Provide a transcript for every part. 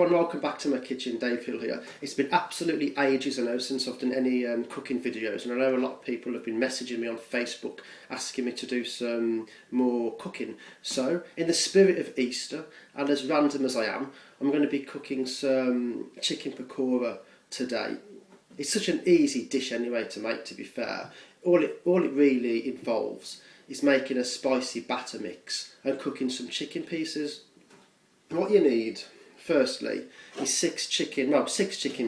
everyone, welcome back to my kitchen. Dave Hill here. It's been absolutely ages, I know, since I've done any cooking videos, and I know a lot of people have been messaging me on Facebook asking me to do some more cooking. So, in the spirit of Easter, and as random as I am, I'm going to be cooking some chicken pakora today. It's such an easy dish anyway to make, to be fair. All it really involves is making a spicy batter mix and cooking some chicken pieces. What you need, firstly, is six chicken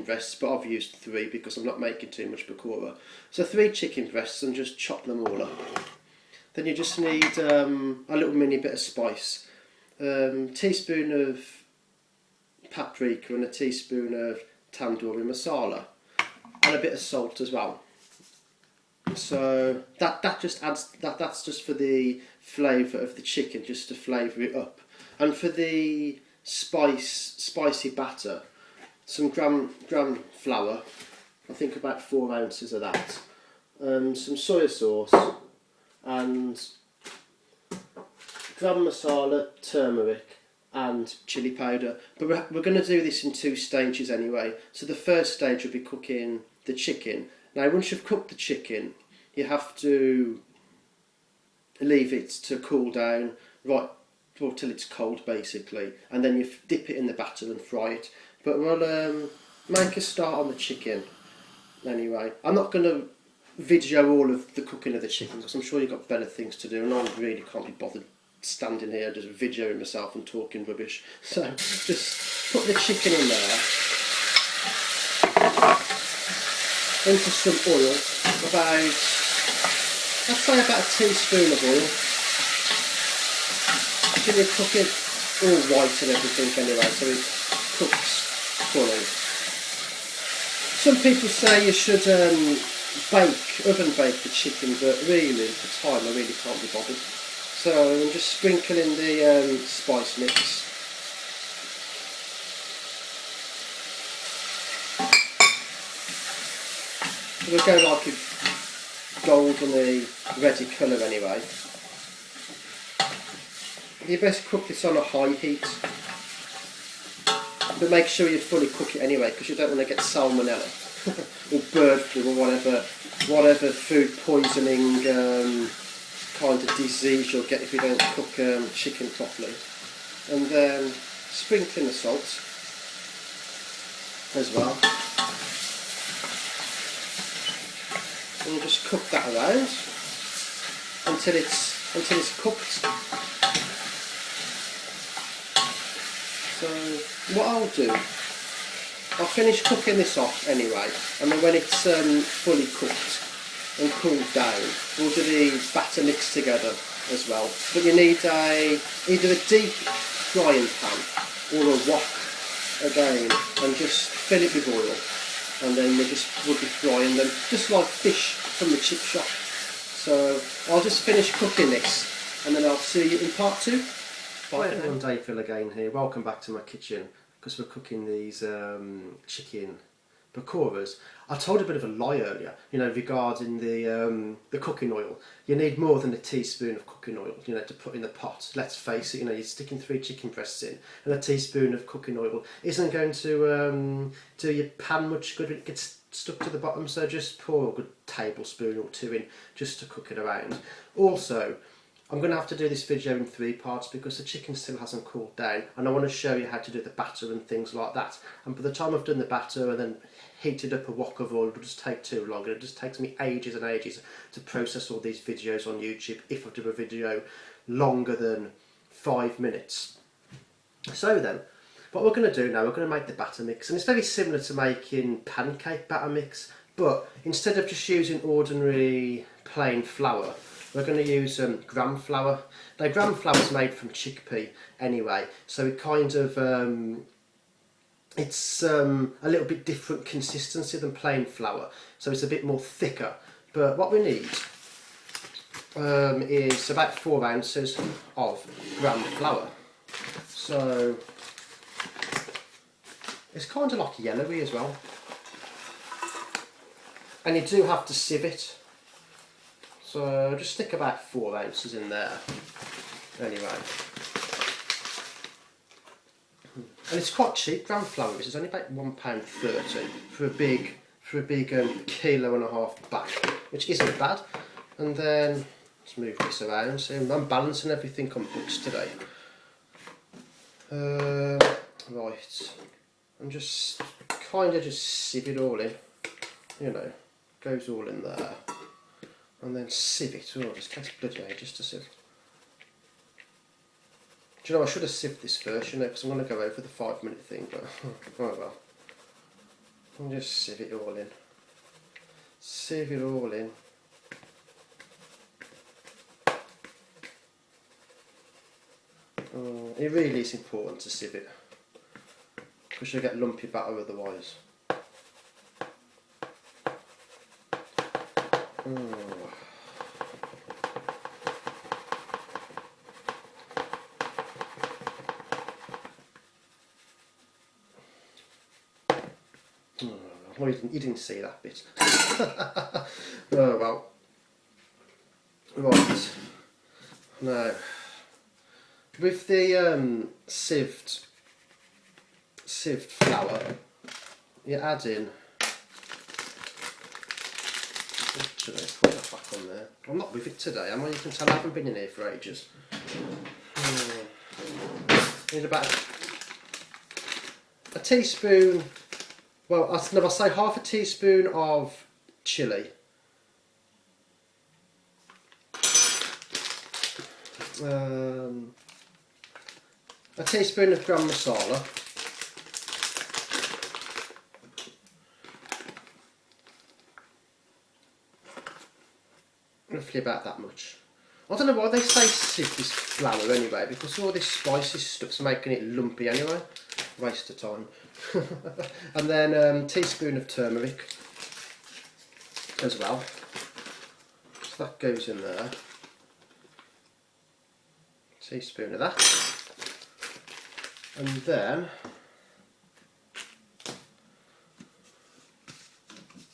breasts, but I've used 3 because I'm not making too much pakora. So 3 chicken breasts and just chop them all up. Then you just need a little mini bit of spice, teaspoon of paprika and a teaspoon of tandoori masala, and a bit of salt as well. So that's just for the flavour of the chicken, just to flavour it up. And for the spicy batter, some gram flour, I think about 4 ounces of that, some soy sauce, and garam masala, turmeric, and chilli powder. But we're going to do this in 2 stages anyway. So the first stage will be cooking the chicken. Now, once you've cooked the chicken, you have to leave it to cool down right till it's cold, basically, and then you dip it in the batter and fry it. But we'll make a start on the chicken anyway. I'm not going to video all of the cooking of the chicken because I'm sure you've got better things to do, and I really can't be bothered standing here just videoing myself and talking rubbish. So just put the chicken in there, into some oil, I'd say about a teaspoon of oil. Till you cook it all white and everything anyway, so it cooks fully. Some people say you should oven bake the chicken, but really, for time, I really can't be bothered. So I'm just sprinkling the spice mix. It'll go like a golden reddy colour anyway. You best cook this on a high heat, but make sure you fully cook it anyway, because you don't want to get salmonella or bird flu or whatever food poisoning kind of disease you'll get if you don't cook chicken properly. And then sprinkling the salt as well, and just cook that around until it's cooked. So what I'll do, I'll finish cooking this off anyway, and then when it's fully cooked and cooled down, we'll do the batter mix together as well. But you need either a deep frying pan or a wok again, and just fill it with oil, and then we'll be frying them just like fish from the chip shop. So I'll just finish cooking this, and then I'll see you in part 2. Hi everyone, Dave Hill again here. Welcome back to my kitchen, because we're cooking these chicken pakoras. I told a bit of a lie earlier, regarding the cooking oil. You need more than a teaspoon of cooking oil, to put in the pot. Let's face it, you're sticking 3 chicken breasts in, and a teaspoon of cooking oil isn't going to do your pan much good when it gets stuck to the bottom. So just pour a good tablespoon or 2 in just to cook it around. Also, I'm going to have to do this video in 3 parts because the chicken still hasn't cooled down, and I want to show you how to do the batter and things like that. And by the time I've done the batter and then heated up a wok of oil, it'll just take too long, and it just takes me ages and ages to process all these videos on YouTube if I do a video longer than 5 minutes. So then, what we're going to do now, we're going to make the batter mix, and it's very similar to making pancake batter mix, but instead of just using ordinary plain flour, we're going to use gram flour. Now, gram flour is made from chickpea anyway, so it kind of it's a little bit different consistency than plain flour, so it's a bit more thicker. But what we need is about 4 ounces of gram flour. So it's kind of like yellowy as well, and you do have to sieve it. So just stick about 4 ounces in there anyway. And it's quite cheap, gram flour. It's only about £1.30 for a big 1.5 kilo bag, which isn't bad. And then let's move this around. So I'm balancing everything on books today. Right, I'm just kind of just sieve it all in. You know, goes all in there, and then sieve it. Oh, this takes bloody ages to sieve. Do you know, I should have sieved this first, you know, because I'm going to go over the 5-minute thing, but oh well. I'll just sieve it all in. Sieve it all in. Oh, it really is important to sieve it, because you'll get lumpy batter otherwise. Oh. Well, you didn't see that bit. Oh well. Right. Now, with the sieved flour, you add in. Actually, put that back on there. I'm not with it today, am I? You can tell I haven't been in here for ages. Need about a teaspoon. Well, I'll say half a teaspoon of chilli. A teaspoon of garam masala. Roughly about that much. I don't know why they say sieve this flour anyway, because all this spicy stuff's making it lumpy anyway. Waste of time. And then a teaspoon of turmeric as well. So that goes in there. Teaspoon of that. And then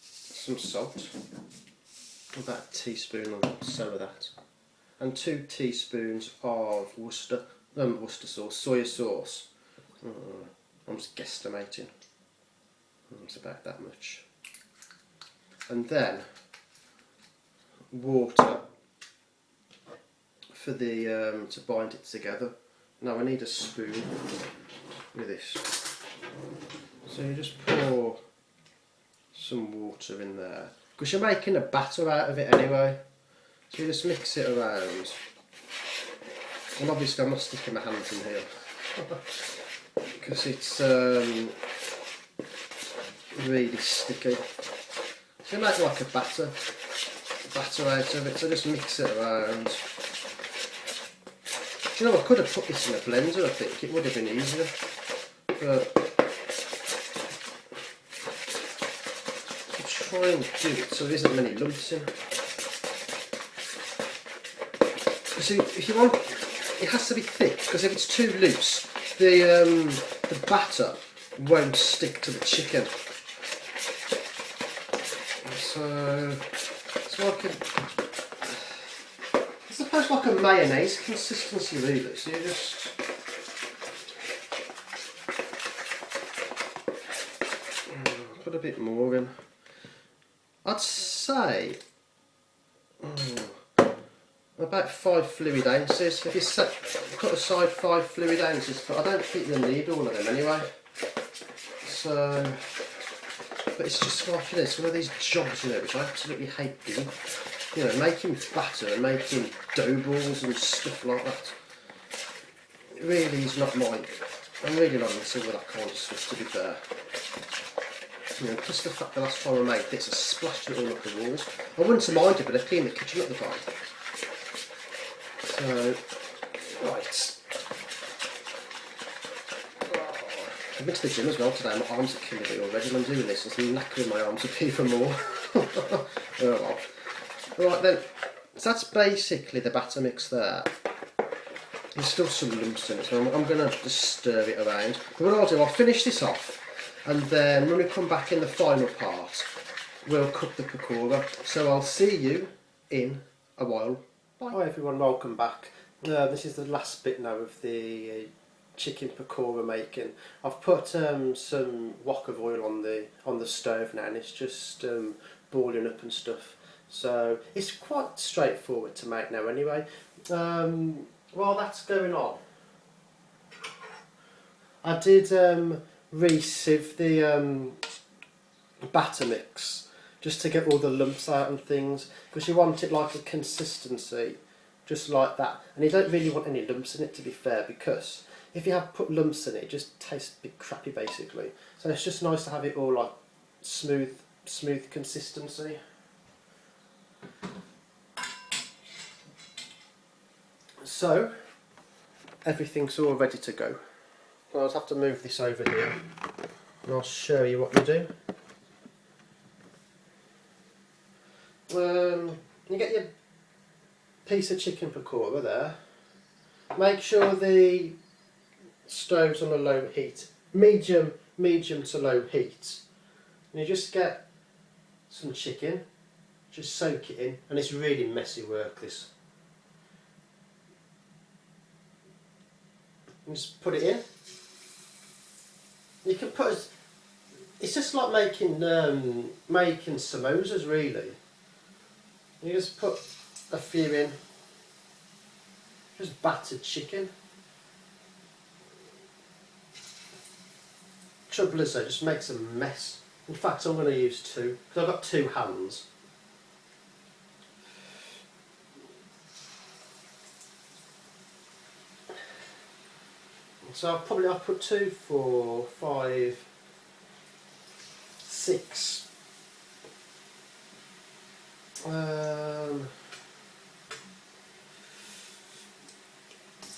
some salt. About a teaspoon or so of that. And 2 teaspoons of Worcester sauce, soya sauce. I'm just guesstimating. It's about that much. And then water for the to bind it together. Now I need a spoon with this. So you just pour some water in there, because you're making a batter out of it anyway. So you just mix it around. And obviously I'm not sticking my hands in here. Because it's really sticky. So you make like a batter out of it, so just mix it around. Do you know, I could have put this in a blender, I think, it would have been easier. But I'll try and do it so there isn't many lumps in. See, if you want, it has to be thick, because if it's too loose, the batter won't stick to the chicken. So it's like I suppose like a mayonnaise consistency really. So you just put a bit more in. I'd say about 5 fluid ounces. If you put aside 5 fluid ounces, but I don't think you'll need all of them anyway. So, but it's just like, you know, it's one of these jobs, you know, which I absolutely hate doing. You know, making batter and making dough balls and stuff like that. It really is not mine. I'm really not into all that kind of stuff, to be fair. You know, plus the fact the last time I made this, I splashed it all up the walls. I wouldn't have minded, but I cleaned the kitchen at the time. So, right. I've been to the gym as well today, my arms are killing me already, and I'm doing this, and I'm knackering my arms up even more. Oh well. Right then, so that's basically the batter mix there. There's still some lumps in it, so I'm going to just stir it around. But what I'll do, I'll finish this off, and then when we come back in the final part, we'll cook the pakora. So I'll see you in a while. Bye. Hi everyone, welcome back. This is the last bit now of the chicken pakora making. I've put some wok of oil on the stove now, and it's just boiling up and stuff. So it's quite straightforward to make now anyway. While that's going on, I did re-sieve the batter mix just to get all the lumps out and things, because you want it like a consistency just like that, and you don't really want any lumps in it, to be fair, because if you have put lumps in it, it just tastes a bit crappy basically. So it's just nice to have it all like smooth consistency. So everything's all ready to go. I'll just have to move this over here and I'll show you what we do. You get your piece of chicken pakora there. Make sure the stove's on a low heat, medium to low heat. And you just get some chicken, just soak it in, and it's really messy work this. And just put it in. You can put, it's just like making samosas really. You just put a few in, just battered chicken. Trouble is though, it just makes a mess. In fact, I'm going to use two, because I've got two hands. So I'll put 2, 4, 5, 6.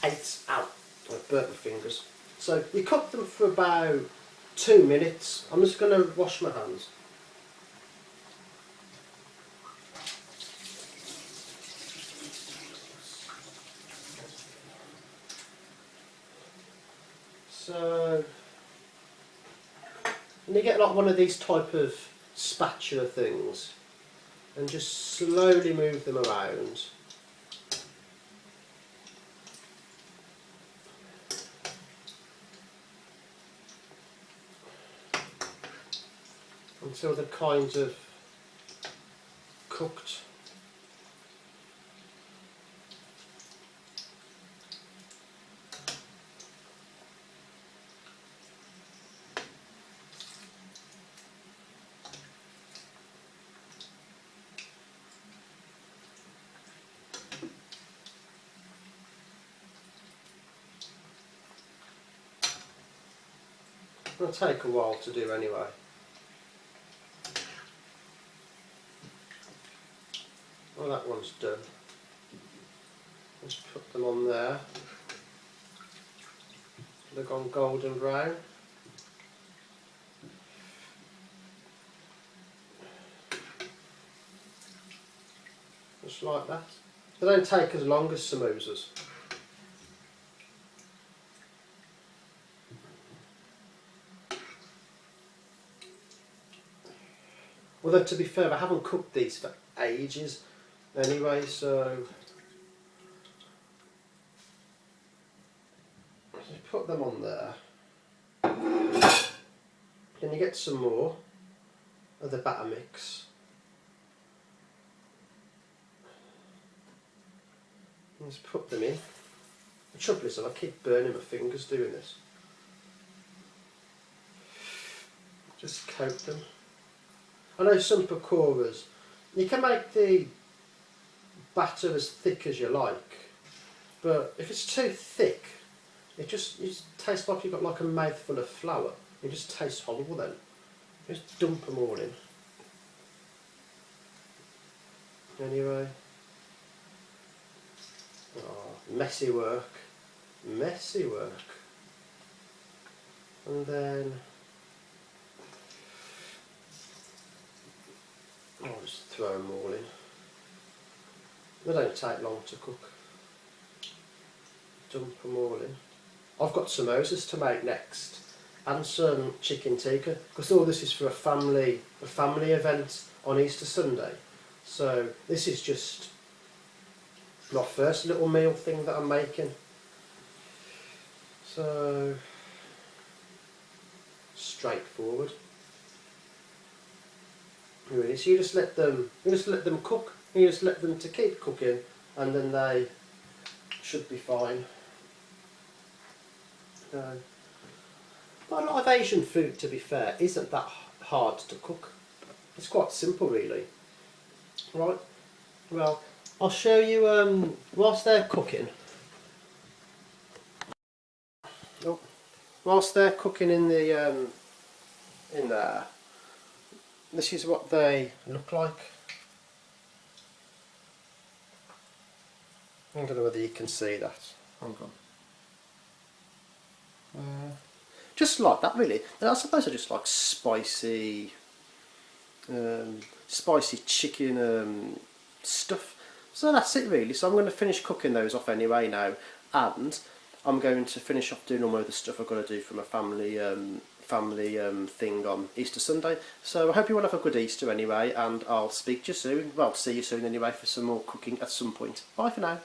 8 out. I burnt my fingers. So you cook them for about 2 minutes. I'm just going to wash my hands. So, and you get like one of these type of spatula things, and just slowly move them around. Until they're kind of cooked. It'll take a while to do anyway. Well, that one's done. Just put them on there. They've gone golden brown. Just like that. They don't take as long as samosas. Although to be fair, I haven't cooked these for ages anyway, so just put them on there. Then you get some more of the batter mix. And just put them in. The trouble is I keep burning my fingers doing this. Just coat them. I know some pakoras, you can make the batter as thick as you like, but if it's too thick, it just tastes like you've got like a mouthful of flour. It just tastes horrible then. Just dump them all in. Anyway. Oh, messy work. Messy work. And then I'll just throw them all in. They don't take long to cook. Dump them all in. I've got samosas to make next, and some chicken tikka, because all this is for a family event on Easter Sunday. So this is just my first little meal thing that I'm making. So So straightforward. Really, so you just let them cook. You just let them to keep cooking, and then they should be fine. But a lot of Asian food, to be fair, isn't that hard to cook. It's quite simple, really. Right. Well, I'll show you whilst they're cooking. Oh, whilst they're cooking in the in there. This is what they look like. I don't know whether you can see that. Hold on. Just like that, really. And I suppose I just like spicy, spicy chicken stuff. So that's it, really. So I'm going to finish cooking those off anyway now, and I'm going to finish off doing all my other stuff I've got to do for my family thing on Easter Sunday. So I hope you all have a good Easter anyway, and I'll speak to you soon. Well, see you soon anyway for some more cooking at some point. Bye for now.